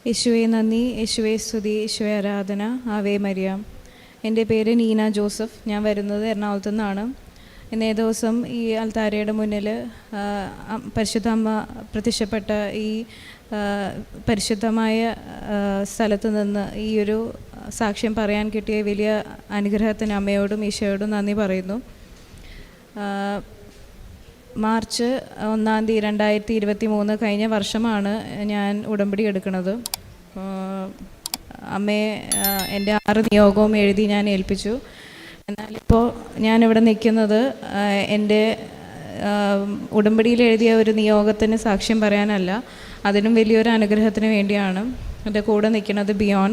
യേശുവെ നന്ദി, യേശുവെ സ്തുതി, യേശുവെ ആരാധന. ആവേ മരിയാം. എൻ്റെ പേര് നീന ജോസഫ്. ഞാൻ വരുന്നത് എറണാകുളത്തു നിന്നാണ്. ഇന്നേ ദിവസം ഈ അൽത്താരയുടെ മുന്നിൽ പരിശുദ്ധ അമ്മ പ്രത്യക്ഷപ്പെട്ട ഈ പരിശുദ്ധമായ സ്ഥലത്ത് നിന്ന് ഈ ഒരു സാക്ഷ്യം പറയാൻ കിട്ടിയ വലിയ അനുഗ്രഹത്തിന് അമ്മയോടും ഈശോയോടും നന്ദി പറയുന്നു. മാർച്ച് 1 2023 കഴിഞ്ഞ വർഷമാണ് ഞാൻ ഉടമ്പടി എടുക്കുന്നത്. അമ്മയെ എൻ്റെ 6 നിയോഗവും എഴുതി ഞാൻ ഏൽപ്പിച്ചു. എന്നാലിപ്പോൾ ഞാനിവിടെ നിൽക്കുന്നത് എൻ്റെ ഉടമ്പടിയിൽ എഴുതിയ ഒരു നിയോഗത്തിന് സാക്ഷ്യം പറയാനല്ല, അതിനും വലിയൊരു അനുഗ്രഹത്തിന് വേണ്ടിയാണ്. എൻ്റെ കൂടെ നിൽക്കുന്നത് ബിയോൺ.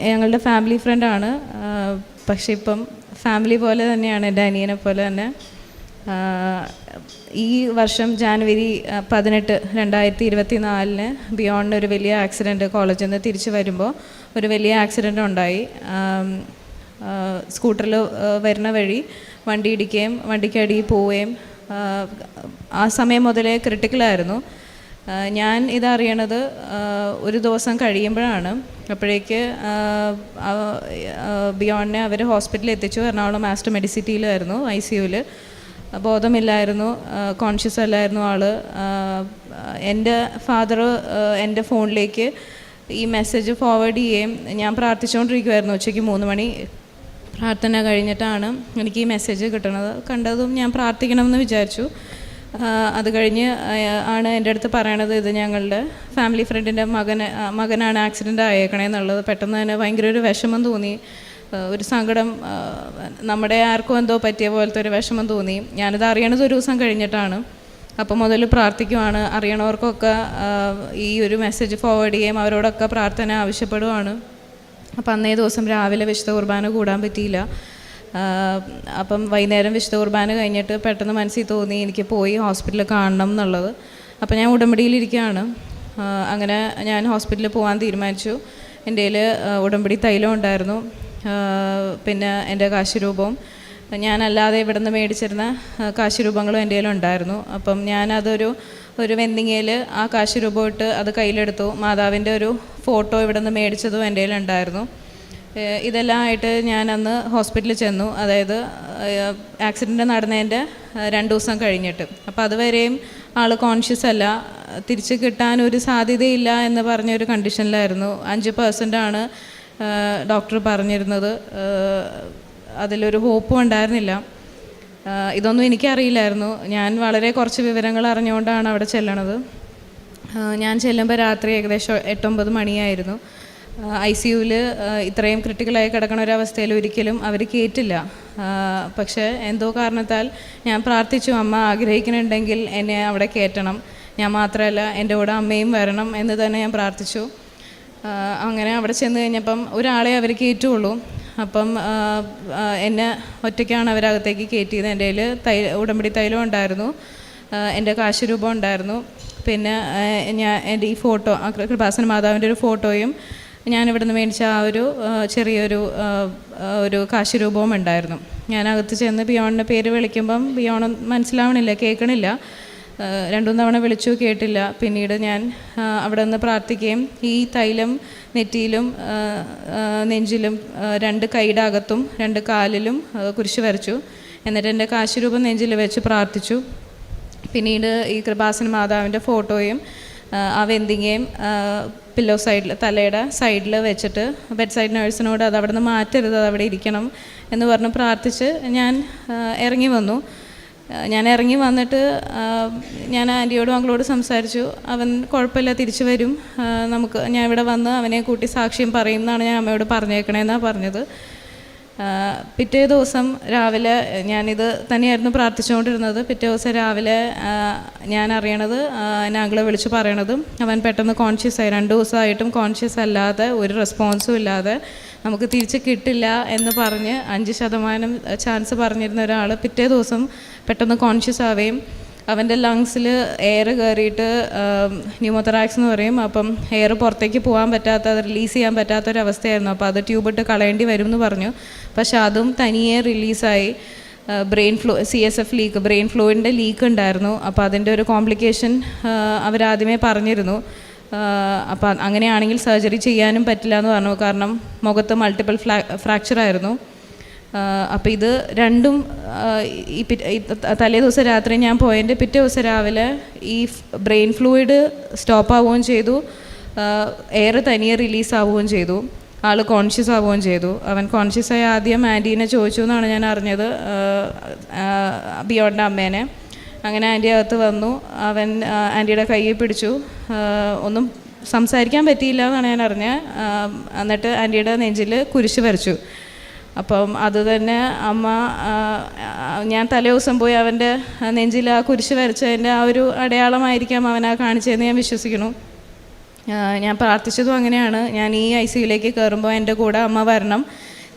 ഞങ്ങളുടെ ഫാമിലി ഫ്രണ്ടാണ്, പക്ഷേ ഇപ്പം ഫാമിലി പോലെ തന്നെയാണ്, എൻ്റെ അനിയനെ പോലെ തന്നെ. ഈ വർഷം ജാനുവരി 18, 2024 ബിയോണിന് ഒരു വലിയ ആക്സിഡൻറ്റ്, കോളേജിൽ നിന്ന് തിരിച്ച് വരുമ്പോൾ ഒരു വലിയ ആക്സിഡൻ്റ് ഉണ്ടായി. സ്കൂട്ടറിൽ വരുന്ന വഴി വണ്ടി ഇടിക്കുകയും വണ്ടിക്കടിയിൽ പോവുകയും ആ സമയം മുതലേ ക്രിട്ടിക്കലായിരുന്നു. ഞാൻ ഇതറിയണത് ഒരു ദിവസം കഴിയുമ്പോഴാണ്. അപ്പോഴേക്ക് ബിയോണിനെ അവർ ഹോസ്പിറ്റലിൽ എത്തിച്ചു. എറണാകുളം മാസ്റ്റർ മെഡിസിറ്റിയിലായിരുന്നു, ICUവിൽ. ബോധമില്ലായിരുന്നു, കോൺഷ്യസ് അല്ലായിരുന്നു ആൾ. എൻ്റെ ഫാദർ എൻ്റെ ഫോണിലേക്ക് ഈ മെസ്സേജ് ഫോർവേഡ് ചെയ്യുകയും ഞാൻ പ്രാർത്ഥിച്ചുകൊണ്ടിരിക്കുമായിരുന്നു. ഉച്ചയ്ക്ക് 3 മണി പ്രാർത്ഥന കഴിഞ്ഞിട്ടാണ് എനിക്ക് ഈ മെസ്സേജ് കിട്ടുന്നത്. കണ്ടതും ഞാൻ പ്രാർത്ഥിക്കണമെന്ന് വിചാരിച്ചു. അത് കഴിഞ്ഞ് ആണ് എൻ്റെ അടുത്ത് പറയണത്, ഇത് ഞങ്ങളുടെ ഫാമിലി ഫ്രണ്ടിൻ്റെ മകനാണ് ആക്സിഡൻ്റ് ആയേക്കണേ എന്നുള്ളത്. പെട്ടെന്ന് തന്നെ ഭയങ്കര ഒരു വിഷമം തോന്നി, ഒരു സങ്കടം, നമ്മുടെ ആർക്കും എന്തോ പറ്റിയ പോലത്തെ ഒരു വിഷമം തോന്നി. ഞാനത് അറിയണത് ഒരു ദിവസം കഴിഞ്ഞിട്ടാണ്. അപ്പം മുതൽ പ്രാർത്ഥിക്കുവാണ്. അറിയണവർക്കൊക്കെ ഈ ഒരു മെസ്സേജ് ഫോർവേഡ് ചെയ്യുകയും അവരോടൊക്കെ പ്രാർത്ഥന ആവശ്യപ്പെടുവാണ്. അപ്പം അന്നേ ദിവസം രാവിലെ വിശുദ്ധ കുർബാന കൂടാൻ പറ്റിയില്ല. അപ്പം വൈകുന്നേരം വിശുദ്ധ കുർബാന കഴിഞ്ഞിട്ട് പെട്ടെന്ന് മനസ്സിൽ തോന്നി എനിക്ക് പോയി ഹോസ്പിറ്റലിൽ കാണണം എന്നുള്ളത്. അപ്പം ഞാൻ ഉടമ്പടിയിലിരിക്കുകയാണ്. അങ്ങനെ ഞാൻ ഹോസ്പിറ്റലിൽ പോകാൻ തീരുമാനിച്ചു. എൻ്റെ കയ്യിൽ ഉടമ്പടി തൈലം ഉണ്ടായിരുന്നു, പിന്നെ എൻ്റെ കാശുരൂപവും, ഞാനല്ലാതെ ഇവിടെ നിന്ന് മേടിച്ചിരുന്ന കാശുരൂപങ്ങളും എൻ്റെ കയ്യിലുണ്ടായിരുന്നു. അപ്പം ഞാനതൊരു വെന്തിങ്ങയിൽ ആ കാശുരൂപം ഇട്ട് അത് കയ്യിലെടുത്തു. മാതാവിൻ്റെ ഒരു ഫോട്ടോ ഇവിടെ നിന്ന് മേടിച്ചതും എൻ്റെ കയ്യിലുണ്ടായിരുന്നു. ഇതെല്ലാം ആയിട്ട് ഞാൻ അന്ന് ഹോസ്പിറ്റലിൽ ചെന്നു, അതായത് ആക്സിഡൻറ്റ് നടന്നതിൻ്റെ 2 ദിവസം കഴിഞ്ഞിട്ട്. അപ്പോൾ അതുവരെയും ആൾ കോൺഷ്യസ് അല്ല, തിരിച്ച് കിട്ടാനൊരു സാധ്യതയില്ല എന്ന് പറഞ്ഞൊരു കണ്ടീഷനിലായിരുന്നു. 5% ഡോക്ടർ പറഞ്ഞിരുന്നത്. അതിലൊരു ഹോപ്പും ഉണ്ടായിരുന്നില്ല. ഇതൊന്നും എനിക്കറിയില്ലായിരുന്നു. ഞാൻ വളരെ കുറച്ച് വിവരങ്ങൾ അറിഞ്ഞുകൊണ്ടാണ് അവിടെ ചെല്ലണത്. ഞാൻ ചെല്ലുമ്പോൾ രാത്രി ഏകദേശം 8-9 മണിയായിരുന്നു. ICUവിൽ ഇത്രയും ക്രിട്ടിക്കലായി കിടക്കണ ഒരവസ്ഥയിൽ ഒരിക്കലും അവർ കയറ്റില്ല. പക്ഷേ എന്തോ കാരണത്താൽ ഞാൻ പ്രാർത്ഥിച്ചു, അമ്മ ആഗ്രഹിക്കുന്നുണ്ടെങ്കിൽ എന്നെ അവിടെ കയറ്റണം, ഞാൻ മാത്രമല്ല എൻ്റെ കൂടെ അമ്മയും വരണം എന്ന് തന്നെ ഞാൻ പ്രാർത്ഥിച്ചു. അങ്ങനെ അവിടെ ചെന്ന് കഴിഞ്ഞപ്പം ഒരാളെ അവർ കയറ്റുള്ളൂ. അപ്പം എന്നെ ഒറ്റയ്ക്കാണ് അവരകത്തേക്ക് കയറ്റിയത്. എൻ്റെ കയ്യിൽ ഉടമ്പടി തൈലം ഉണ്ടായിരുന്നു, എൻ്റെ കാശുരൂപം ഉണ്ടായിരുന്നു, പിന്നെ എൻ്റെ ഈ ഫോട്ടോ, കൃപാസന മാതാവിൻ്റെ ഒരു ഫോട്ടോയും ഞാനിവിടെ നിന്ന് മേടിച്ച ആ ഒരു ചെറിയൊരു കാശുരൂപവും ഉണ്ടായിരുന്നു. ഞാനകത്ത് ചെന്ന് ബിയോണിൻ്റെ പേര് വിളിക്കുമ്പം ബിയോൺ മനസ്സിലാവണില്ല, കേൾക്കണില്ല. 2 തവണ വിളിച്ചു, കേട്ടില്ല. പിന്നീട് ഞാൻ അവിടെ നിന്ന് പ്രാർത്ഥിക്കുകയും ഈ തൈലം നെറ്റിയിലും നെഞ്ചിലും 2 കൈയുടെ അകത്തും 2 കാലിലും കുരിശ് വരച്ചു. എന്നിട്ട് എൻ്റെ കാശുരൂപം നെഞ്ചിൽ വെച്ച് പ്രാർത്ഥിച്ചു. പിന്നീട് ഈ കൃപാസന മാതാവിൻ്റെ ഫോട്ടോയും ആ വെന്തിങ്ങയും പില്ലോ സൈഡിൽ, തലയുടെ സൈഡിൽ വെച്ചിട്ട് ബെഡ് സൈഡ് നേഴ്സിനോട് അത് അവിടെ നിന്ന് മാറ്റരുത്, അത് അവിടെ ഇരിക്കണം എന്ന് പറഞ്ഞ് പ്രാർത്ഥിച്ച് ഞാൻ ഇറങ്ങി വന്നു. ഞാൻ ഇറങ്ങി വന്നിട്ട് ഞാൻ ആൻറ്റിയോടും അങ്കിളോട് സംസാരിച്ചു. അവൻ കുഴപ്പമില്ല, തിരിച്ചു വരും, ഞാൻ ഇവിടെ വന്ന് അവനെ കൂട്ടി സാക്ഷ്യം പറയും എന്നാണ് ഞാൻ അമ്മയോട് പറഞ്ഞേക്കണേന്നാണ് പറഞ്ഞത്. പിറ്റേ ദിവസം രാവിലെ, ഞാനിത് തന്നെയായിരുന്നു പ്രാർത്ഥിച്ചുകൊണ്ടിരുന്നത്. പിറ്റേ ദിവസം രാവിലെ ഞാൻ അറിയണത്, എന്നെ അങ്കിളെ വിളിച്ച് പറയണതും അവൻ പെട്ടെന്ന് കോൺഷ്യസ് ആയി. 2 ദിവസമായിട്ടും കോൺഷ്യസ് അല്ലാതെ, ഒരു റെസ്പോൺസും ഇല്ലാതെ, നമുക്ക് തിരിച്ച് കിട്ടില്ല എന്ന് പറഞ്ഞ് 5% ചാൻസ് പറഞ്ഞിരുന്ന ഒരാൾ പിറ്റേ ദിവസം പെട്ടെന്ന് കോൺഷ്യസ് ആവുകയും അവൻ്റെ ലങ്സിൽ എയർ കയറിയിട്ട് ന്യൂമോതൊറാക്സ് എന്ന് പറയും. അപ്പം എയർ പുറത്തേക്ക് പോകാൻ പറ്റാത്ത, റിലീസ് ചെയ്യാൻ പറ്റാത്തൊരവസ്ഥയായിരുന്നു. അപ്പോൾ അത് ട്യൂബിട്ട് കളയേണ്ടി വരും എന്ന് പറഞ്ഞു. പക്ഷെ അതും തനിയെ റിലീസായി. Brain flu, CSF leak, brain ഫ്ലൂയിൻ്റെ ലീക്ക് ഉണ്ടായിരുന്നു. അപ്പോൾ അതിൻ്റെ ഒരു കോംപ്ലിക്കേഷൻ അവരാദ്യമേ പറഞ്ഞിരുന്നു. അപ്പം അങ്ങനെയാണെങ്കിൽ സർജറി ചെയ്യാനും പറ്റില്ല എന്ന് പറഞ്ഞു, കാരണം മുഖത്ത് മൾട്ടിപ്പിൾ ഫ്രാക്ചറായിരുന്നു. അപ്പോൾ ഇത് രണ്ടും ഈ തലേ ദിവസം രാത്രി ഞാൻ പോയതിൻ്റെ പിറ്റേ ദിവസം രാവിലെ ഈ ബ്രെയിൻ ഫ്ലൂയിഡ് സ്റ്റോപ്പ് ആവുകയും ചെയ്തു, എയർ തനിയെ റിലീസ് ആവുകയും ചെയ്തു, ആൾ കോൺഷ്യസ് ആവുകയും ചെയ്തു. അവൻ കോൺഷ്യസായി ആദ്യം ആൻറ്റീനെ ചോദിച്ചു എന്നാണ് ഞാൻ അറിഞ്ഞത്, ബിയോണ്ട് അമ്മേനെ. അങ്ങനെ ആൻറ്റി അകത്ത് വന്നു, അവൻ ആൻറ്റിയുടെ കയ്യിൽ പിടിച്ചു, ഒന്നും സംസാരിക്കാൻ പറ്റിയില്ല എന്നാണ് ഞാൻ അറിഞ്ഞത്. എന്നിട്ട് ആൻറ്റിയുടെ നെഞ്ചിൽ കുരിശ് വരച്ചു. അപ്പം അത് തന്നെ അമ്മ, ഞാൻ തലേ ദിവസം പോയി അവൻ്റെ നെഞ്ചിൽ ആ കുരിശ് വരച്ചതിൻ്റെ ആ ഒരു അടയാളമായിരിക്കാം അവനാ കാണിച്ചതെന്ന് ഞാൻ വിശ്വസിക്കുന്നു. ഞാൻ പ്രാർത്ഥിച്ചതും അങ്ങനെയാണ്. ഞാൻ ഈ ICUലേക്ക് കയറുമ്പോൾ എൻ്റെ കൂടെ അമ്മ വരണം,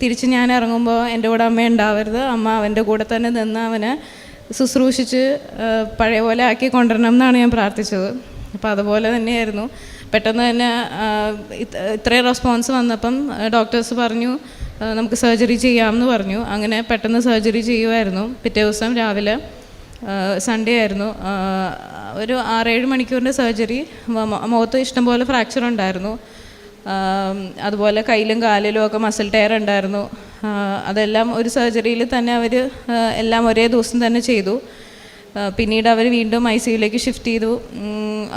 തിരിച്ച് ഞാൻ ഇറങ്ങുമ്പോൾ എൻ്റെ കൂടെ അമ്മ ഉണ്ടാവരുത്, അമ്മ അവൻ്റെ കൂടെ തന്നെ നിന്ന് അവനെ ശുശ്രൂഷിച്ച് പഴയ പോലെ ആക്കി കൊണ്ടുവരണം എന്നാണ് ഞാൻ പ്രാർത്ഥിച്ചത്. അപ്പോൾ അതുപോലെ തന്നെയായിരുന്നു. പെട്ടെന്ന് തന്നെ ഇത്രയും റെസ്പോൺസ് വന്നപ്പം ഡോക്ടേഴ്സ് പറഞ്ഞു നമുക്ക് സർജറി ചെയ്യാമെന്ന് പറഞ്ഞു. അങ്ങനെ പെട്ടെന്ന് സർജറി ചെയ്യുമായിരുന്നു. പിറ്റേ ദിവസം രാവിലെ, സൺഡേ ആയിരുന്നു, ഒരു 6-7 മണിക്കൂറിൻ്റെ സർജറി. മുഖത്ത് ഇഷ്ടംപോലെ ഫ്രാക്ചർ ഉണ്ടായിരുന്നു, അതുപോലെ കയ്യിലും കാലിലും ഒക്കെ മസിൽ ടയർ ഉണ്ടായിരുന്നു. അതെല്ലാം ഒരു സർജറിയിൽ തന്നെ അവർ എല്ലാം ഒരേ ദിവസം തന്നെ ചെയ്തു. പിന്നീട് അവർ വീണ്ടും ICUലേക്ക് ഷിഫ്റ്റ് ചെയ്തു.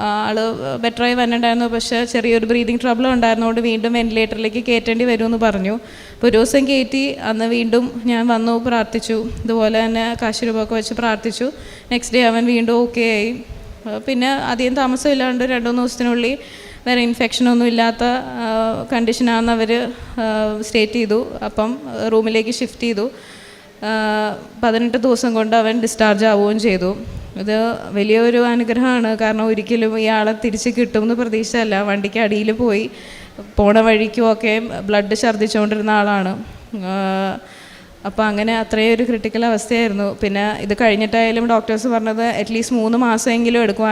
ആൾ ബെറ്ററായി വന്നിട്ടുണ്ടായിരുന്നു, പക്ഷേ ചെറിയൊരു ബ്രീതിങ് ട്രബിൾ ഉണ്ടായിരുന്നതുകൊണ്ട് വീണ്ടും വെന്റിലേറ്ററിലേക്ക് കയറ്റേണ്ടി വരുമെന്ന് പറഞ്ഞു. അപ്പോൾ ഒരു ദിവസം കയറ്റി, അന്ന് വീണ്ടും ഞാൻ വന്നു പ്രാർത്ഥിച്ചു, ഇതുപോലെ തന്നെ കാശ് രൂപമൊക്കെ വെച്ച് പ്രാർത്ഥിച്ചു. നെക്സ്റ്റ് ഡേ അവൻ വീണ്ടും ഓക്കെ ആയി. പിന്നെ അധികം താമസമില്ലാണ്ട് 2-3 ദിവസത്തിനുള്ളിൽ വേറെ ഇൻഫെക്ഷനൊന്നും ഇല്ലാത്ത കണ്ടീഷനാണെന്ന് അവർ സ്റ്റേറ്റ് ചെയ്തു. അപ്പം റൂമിലേക്ക് ഷിഫ്റ്റ് ചെയ്തു. 18 ദിവസം കൊണ്ട് അവൻ ഡിസ്ചാർജ് ആവുകയും ചെയ്തു. ഇത് വലിയൊരു അനുഗ്രഹമാണ്, കാരണം ഒരിക്കലും ഇയാളെ തിരിച്ച് കിട്ടുമെന്ന് പ്രതീക്ഷയല്ല. വണ്ടിക്ക് അടിയിൽ പോയി പോണ വഴിക്കുമൊക്കെ ബ്ലഡ് ഛർദ്ദിച്ചുകൊണ്ടിരുന്ന ആളാണ്. അപ്പോൾ അങ്ങനെ അത്രയും ഒരു ക്രിട്ടിക്കൽ അവസ്ഥയായിരുന്നു. പിന്നെ ഇത് കഴിഞ്ഞിട്ടായാലും ഡോക്ടേഴ്സ് പറഞ്ഞത് അറ്റ്ലീസ്റ്റ് 3 മാസമെങ്കിലും എടുക്കും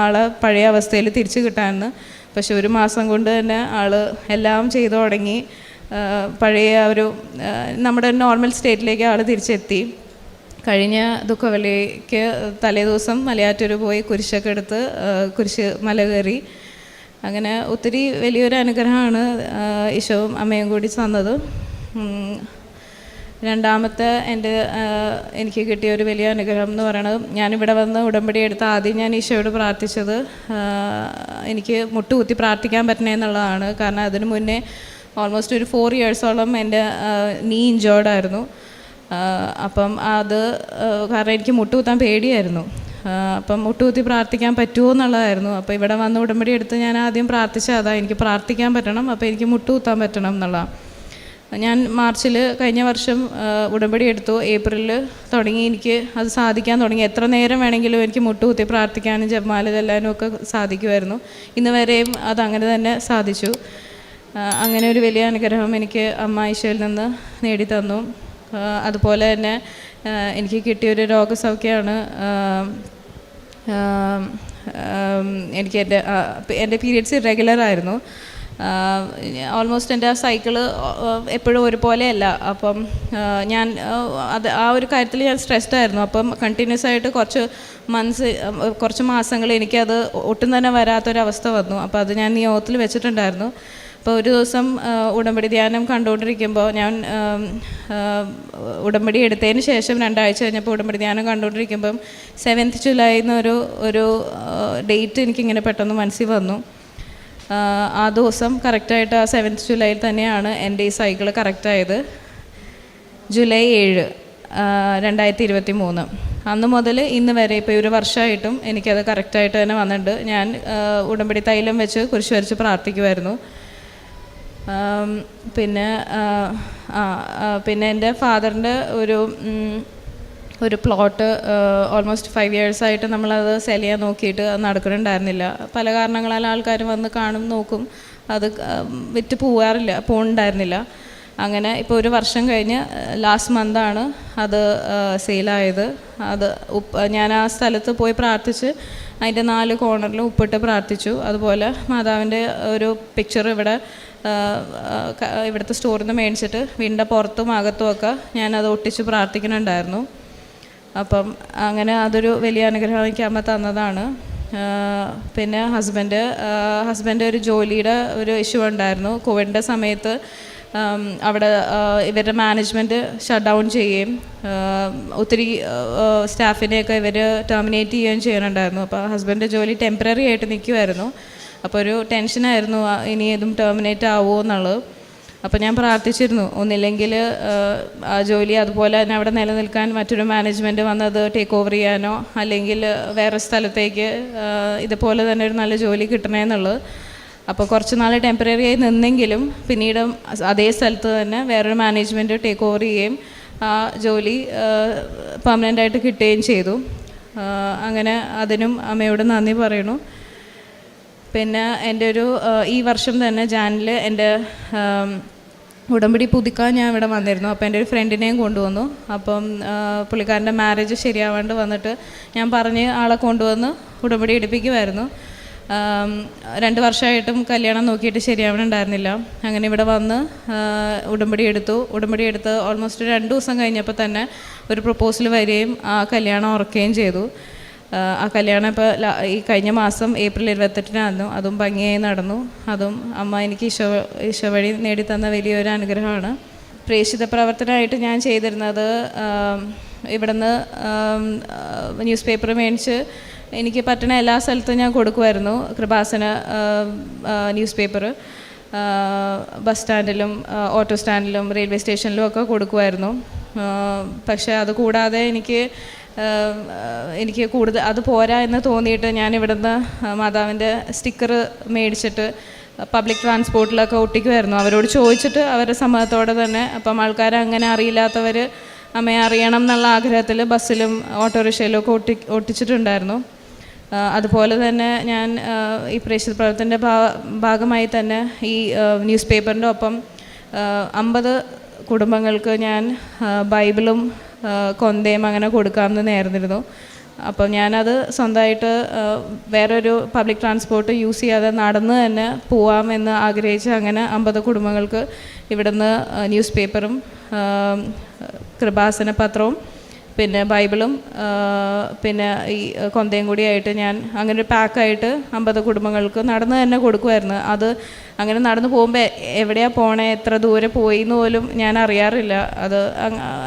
ആളെ പഴയ അവസ്ഥയിൽ തിരിച്ച് കിട്ടാമെന്ന്. പക്ഷെ 1 മാസം കൊണ്ട് തന്നെ ആൾ എല്ലാം ചെയ്തു തുടങ്ങി. പഴയ ഒരു നമ്മുടെ നോർമൽ സ്റ്റേറ്റിലേക്ക് ആൾ തിരിച്ചെത്തി. കഴിഞ്ഞ ദുഃഖവെള്ളിക്ക് തലേ ദിവസം മലയാറ്റൂർ പോയി കുരിശൊക്കെ എടുത്ത് കുരിശ് മല കയറി. അങ്ങനെ ഒത്തിരി വലിയൊരു അനുഗ്രഹമാണ് ഈശോയും അമ്മയും കൂടി തന്നത്. രണ്ടാമത്തെ എനിക്ക് കിട്ടിയ ഒരു വലിയ അനുഗ്രഹം എന്ന് പറയുന്നത്, ഞാനിവിടെ വന്ന് ഉടമ്പടി എടുത്ത് ആദ്യം ഞാൻ ഈശോയോട് പ്രാർത്ഥിച്ചത് എനിക്ക് മുട്ടുകുത്തി പ്രാർത്ഥിക്കാൻ പറ്റണേ എന്നുള്ളതാണ്. കാരണം അതിനു മുന്നേ ഓൾമോസ്റ്റ് ഒരു 4 ഇയേഴ്സോളം എൻ്റെ നീ ഇഞ്ചേർഡായിരുന്നു. അപ്പം അത് കാരണം എനിക്ക് മുട്ടുകുത്താൻ പേടിയായിരുന്നു. അപ്പം മുട്ടുകുത്തി പ്രാർത്ഥിക്കാൻ പറ്റുമോ എന്നുള്ളതായിരുന്നു. അപ്പോൾ ഇവിടെ വന്ന് ഉടമ്പടി എടുത്ത് ഞാൻ ആദ്യം പ്രാർത്ഥിച്ചത് അതാ, എനിക്ക് പ്രാർത്ഥിക്കാൻ പറ്റണം, അപ്പോൾ എനിക്ക് മുട്ടുകുത്താൻ പറ്റണം എന്നുള്ളതാണ്. ഞാൻ മാർച്ചിൽ കഴിഞ്ഞ വർഷം ഉടമ്പടി എടുത്തു. ഏപ്രിലിൽ തുടങ്ങി എനിക്ക് അത് സാധിക്കാൻ തുടങ്ങി. എത്ര നേരം വേണമെങ്കിലും എനിക്ക് മുട്ടുകുത്തി പ്രാർത്ഥിക്കാനും ജപമാല ചെല്ലാനും ഒക്കെ സാധിക്കുമായിരുന്നു. ഇന്ന് വരെയും അതങ്ങനെ തന്നെ സാധിച്ചു. അങ്ങനെ ഒരു വലിയ അനുഗ്രഹം എനിക്ക് അമ്മ ഈശോയിൽ നിന്ന് നേടിത്തന്നു. അതുപോലെ തന്നെ എനിക്ക് കിട്ടിയൊരു രോഗസൗഖ്യമാണ്, എനിക്ക് എൻ്റെ പീരിയഡ്സ് ഇറെഗുലറായിരുന്നു. ഓൾമോസ്റ്റ് എൻ്റെ സൈക്കിള് എപ്പോഴും ഒരുപോലെയല്ല. അപ്പം ഞാൻ ആ ഒരു കാര്യത്തിൽ ഞാൻ സ്ട്രെസ്ഡ് ആയിരുന്നു. അപ്പം കണ്ടിന്യൂസ് ആയിട്ട് കുറച്ച് മാസങ്ങൾ എനിക്കത് ഒട്ടും തന്നെ വരാത്തൊരവസ്ഥ വന്നു. അപ്പോൾ അത് ഞാൻ നിയോഗത്തിൽ വെച്ചിട്ടുണ്ടായിരുന്നു. അപ്പോൾ ഒരു ദിവസം ഉടമ്പടി ധ്യാനം കണ്ടുകൊണ്ടിരിക്കുമ്പോൾ, ഞാൻ ഉടമ്പടി എടുത്തതിന് ശേഷം 2 ആഴ്ച കഴിഞ്ഞപ്പോൾ ഉടമ്പടി ധ്യാനം കണ്ടുകൊണ്ടിരിക്കുമ്പം 7th ജൂലൈ എന്നൊരു ഡേറ്റ് എനിക്കിങ്ങനെ പെട്ടെന്ന് മനസ്സിൽ വന്നു. ആ ദിവസം കറക്റ്റായിട്ട് ആ 7th ജൂലൈയിൽ തന്നെയാണ് എൻ്റെ ഈ സൈക്കിൾ കറക്റ്റായത്. ജൂലൈ 7, 2023. അന്ന് മുതൽ ഇന്ന് വരെ ഇപ്പോൾ 1 വർഷമായിട്ടും എനിക്കത് കറക്റ്റായിട്ട് തന്നെ വന്നിട്ടുണ്ട്. ഞാൻ ഉടമ്പടി തൈലം വെച്ച് കുരിശ് വരച്ച് പ്രാർത്ഥിക്കുമായിരുന്നു. പിന്നെ എൻ്റെ ഫാദറിൻ്റെ ഒരു പ്ലോട്ട് ഓൾമോസ്റ്റ് 5 ഇയേഴ്സായിട്ട് നമ്മളത് സെൽ ചെയ്യാൻ നോക്കിയിട്ട് അത് നടക്കുന്നുണ്ടായിരുന്നില്ല. പല കാരണങ്ങളാൽ ആൾക്കാർ വന്ന് കാണും, നോക്കും, അത് വിറ്റ് പോകുന്നുണ്ടായിരുന്നില്ല. അങ്ങനെ ഇപ്പോൾ 1 വർഷം കഴിഞ്ഞ് ലാസ്റ്റ് മന്താണ് അത് സെയിലായത്. അത് ഞാൻ ആ സ്ഥലത്ത് പോയി പ്രാർത്ഥിച്ച് അതിൻ്റെ 4 കോർണറിലും ഉപ്പിട്ട് പ്രാർത്ഥിച്ചു. അതുപോലെ മാതാവിൻ്റെ ഒരു പിക്ചർ ഇവിടുത്തെ സ്റ്റോറിൽ നിന്ന് മേടിച്ചിട്ട് വീടിൻ്റെ പുറത്തും അകത്തുമൊക്കെ ഞാനത് ഒട്ടിച്ച് പ്രാർത്ഥിക്കുന്നുണ്ടായിരുന്നു. അപ്പം അങ്ങനെ അതൊരു വലിയ അനുഗ്രഹം എനിക്ക് അമ്മ തന്നതാണ്. പിന്നെ ഹസ്ബൻഡ് ഒരു ജോലിയുടെ ഒരു ഇഷ്യൂ ഉണ്ടായിരുന്നു. കോവിഡിൻ്റെ സമയത്ത് അവിടെ ഇവരുടെ മാനേജ്മെൻറ്റ് ഷട്ട് ഡൗൺ ചെയ്യുകയും ഒത്തിരി സ്റ്റാഫിനെയൊക്കെ ഇവർ ടെർമിനേറ്റ് ചെയ്യുകയും ചെയ്യുന്നുണ്ടായിരുന്നു. അപ്പോൾ ഹസ്ബൻഡ് ജോലി ടെമ്പററി ആയിട്ട് നിൽക്കുമായിരുന്നു. അപ്പോൾ ഒരു ടെൻഷനായിരുന്നു ഇനി ഏതും ടെർമിനേറ്റ് ആവുമോ എന്നുള്ളത്. അപ്പോൾ ഞാൻ പ്രാർത്ഥിച്ചിരുന്നു, ഒന്നില്ലെങ്കിൽ ആ ജോലി അതുപോലെ തന്നെ അവിടെ നിലനിൽക്കാൻ മറ്റൊരു മാനേജ്മെൻറ്റ് വന്നത് ടേക്ക് ഓവർ ചെയ്യാനോ അല്ലെങ്കിൽ വേറെ സ്ഥലത്തേക്ക് ഇതുപോലെ തന്നെ ഒരു നല്ല ജോലി കിട്ടണമെന്നുള്ളത്. അപ്പോൾ കുറച്ച് നാൾ ടെമ്പററി ആയി നിന്നെങ്കിലും പിന്നീട് അതേ സ്ഥലത്ത് തന്നെ വേറൊരു മാനേജ്മെൻറ്റ് ടേക്ക് ഓവർ ചെയ്യുകയും ആ ജോലി പെർമനൻ്റ് ആയിട്ട് കിട്ടുകയും ചെയ്തു. അങ്ങനെ അതിനും അമ്മയോട് നന്ദി പറയണു. പിന്നെ എൻ്റെ ഈ വർഷം തന്നെ ജാനിൽ എൻ്റെ ഉടമ്പടി പുതുക്കാൻ ഞാൻ ഇവിടെ വന്നിരുന്നു. അപ്പോൾ എൻ്റെ ഒരു ഫ്രണ്ടിനെയും കൊണ്ടുവന്നു. അപ്പം പുള്ളിക്കാരൻ്റെ മാരേജ് ശരിയാവാണ്ട് വന്നിട്ട് ഞാൻ പറഞ്ഞ് ആളെ കൊണ്ടുവന്ന് ഉടമ്പടി എടുപ്പിക്കുമായിരുന്നു. 2 വർഷമായിട്ടും കല്യാണം നോക്കിയിട്ട് ശരിയാവണുണ്ടായിരുന്നില്ല. അങ്ങനെ ഇവിടെ വന്ന് ഉടമ്പടി എടുത്ത് ഓൾമോസ്റ്റ് 2 ദിവസം കഴിഞ്ഞപ്പോൾ തന്നെ ഒരു പ്രപ്പോസൽ വരികയും ആ കല്യാണം ഉറക്കുകയും ചെയ്തു. ആ കല്യാണം ഇപ്പോൾ ഈ കഴിഞ്ഞ മാസം ഏപ്രിൽ 28-നായിരുന്നു. അതും ഭംഗിയായി നടന്നു. അതും അമ്മ എനിക്ക് ഈശോ വഴി നേടിത്തന്ന വലിയൊരു അനുഗ്രഹമാണ്. പ്രേക്ഷിത പ്രവർത്തനമായിട്ട് ഞാൻ ചെയ്തിരുന്നത് ഇവിടുന്ന് ന്യൂസ് പേപ്പർ മേടിച്ച് എനിക്ക് പറ്റുന്ന എല്ലാ സ്ഥലത്തും ഞാൻ കൊടുക്കുമായിരുന്നു. കൃപാസന ന്യൂസ് പേപ്പർ ബസ് സ്റ്റാൻഡിലും ഓട്ടോ സ്റ്റാൻഡിലും റെയിൽവേ സ്റ്റേഷനിലും ഒക്കെ കൊടുക്കുമായിരുന്നു. പക്ഷേ അത് കൂടാതെ എനിക്ക് കൂടുതൽ അത് പോരാ എന്ന് തോന്നിയിട്ട് ഞാൻ ഇവിടുന്ന് മാതാവിൻ്റെ സ്റ്റിക്കർ മേടിച്ചിട്ട് പബ്ലിക് ട്രാൻസ്പോർട്ടിലൊക്കെ ഒട്ടിക്കുമായിരുന്നു. അവരോട് ചോദിച്ചിട്ട് അവരുടെ സമ്മതത്തോടെ തന്നെ. അപ്പം ആൾക്കാർ അങ്ങനെ അറിയില്ലാത്തവർ അമ്മയെ അറിയണം എന്നുള്ള ആഗ്രഹത്തിൽ ബസ്സിലും ഓട്ടോറിക്ഷയിലും ഒക്കെ ഒട്ടിച്ചിട്ടുണ്ടായിരുന്നു. അതുപോലെ തന്നെ ഞാൻ ഈ പ്രേക്ഷിത പ്രവർത്തനത്തിൻ്റെ ഭാഗമായി തന്നെ ഈ ന്യൂസ് പേപ്പറിൻ്റെ ഒപ്പം 50 കുടുംബങ്ങൾക്ക് ഞാൻ ബൈബിളും കൊന്തയും അങ്ങനെ കൊടുക്കാമെന്ന് നേർന്നിരുന്നു. അപ്പം ഞാനത് സ്വന്തമായിട്ട് വേറൊരു പബ്ലിക് ട്രാൻസ്പോർട്ട് യൂസ് ചെയ്യാതെ നടന്ന് തന്നെ പോവാമെന്ന് ആഗ്രഹിച്ച് അങ്ങനെ 50 കുടുംബങ്ങൾക്ക് ഇവിടുന്ന് ന്യൂസ് പേപ്പറും കൃപാസന പത്രവും പിന്നെ ബൈബിളും പിന്നെ ഈ കൊന്തയും കൂടിയായിട്ട് ഞാൻ അങ്ങനെ ഒരു പാക്കായിട്ട് 50 കുടുംബങ്ങൾക്ക് നടന്ന് തന്നെ കൊടുക്കുമായിരുന്നു. അത് അങ്ങനെ നടന്നു പോകുമ്പോൾ എവിടെയാണ് പോണേ, എത്ര ദൂരെ പോയി എന്ന് പോലും ഞാൻ അറിയാറില്ല.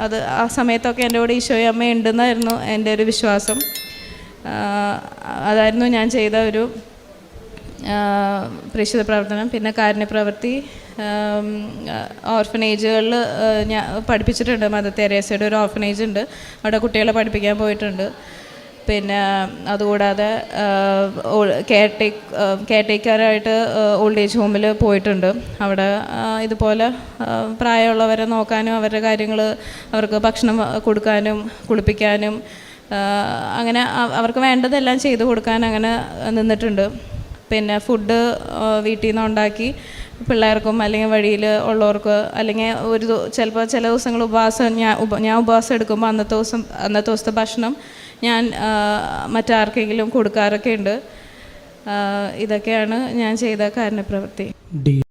അത് ആ സമയത്തൊക്കെ എൻ്റെ കൂടെ ഈശോയും അമ്മയും ഉണ്ടെന്നായിരുന്നു എൻ്റെ ഒരു വിശ്വാസം. അതായിരുന്നു ഞാൻ ചെയ്ത ഒരു പ്രേക്ഷിത പ്രവർത്തനം. പിന്നെ കാരുണ്യപ്രവൃത്തി ഓർഫനേജുകളിൽ ഞാൻ പഠിപ്പിച്ചിട്ടുണ്ട്. മദർ തെരേസയുടെ ഒരു ഓർഫനേജ് ഉണ്ട്, അവിടെ കുട്ടികളെ പഠിപ്പിക്കാൻ പോയിട്ടുണ്ട്. പിന്നെ അതുകൂടാതെ കെയർടേക്കറായിട്ട് ഓൾഡ് ഏജ് ഹോമിൽ പോയിട്ടുണ്ട്. അവിടെ ഇതുപോലെ പ്രായമുള്ളവരെ നോക്കാനും അവരുടെ കാര്യങ്ങൾ അവർക്ക് ഭക്ഷണം കൊടുക്കാനും കുളിപ്പിക്കാനും അങ്ങനെ അവർക്ക് വേണ്ടതെല്ലാം ചെയ്തു കൊടുക്കാൻ അങ്ങനെ നിന്നിട്ടുണ്ട്. പിന്നെ ഫുഡ് വീട്ടിൽ നിന്ന് ഉണ്ടാക്കി പിള്ളേർക്കും അല്ലെങ്കിൽ വഴിയിൽ ഉള്ളവർക്ക് അല്ലെങ്കിൽ ചിലപ്പോൾ ചില ദിവസങ്ങൾ ഞാൻ ഉപവാസം എടുക്കുമ്പോൾ അന്നത്തെ ദിവസത്തെ ഭക്ഷണം ഞാൻ മറ്റാർക്കെങ്കിലും കൊടുക്കാറൊക്കെ ഉണ്ട്. ഇതൊക്കെയാണ് ഞാൻ ചെയ്ത കാരുണ്യപ്രവൃത്തി.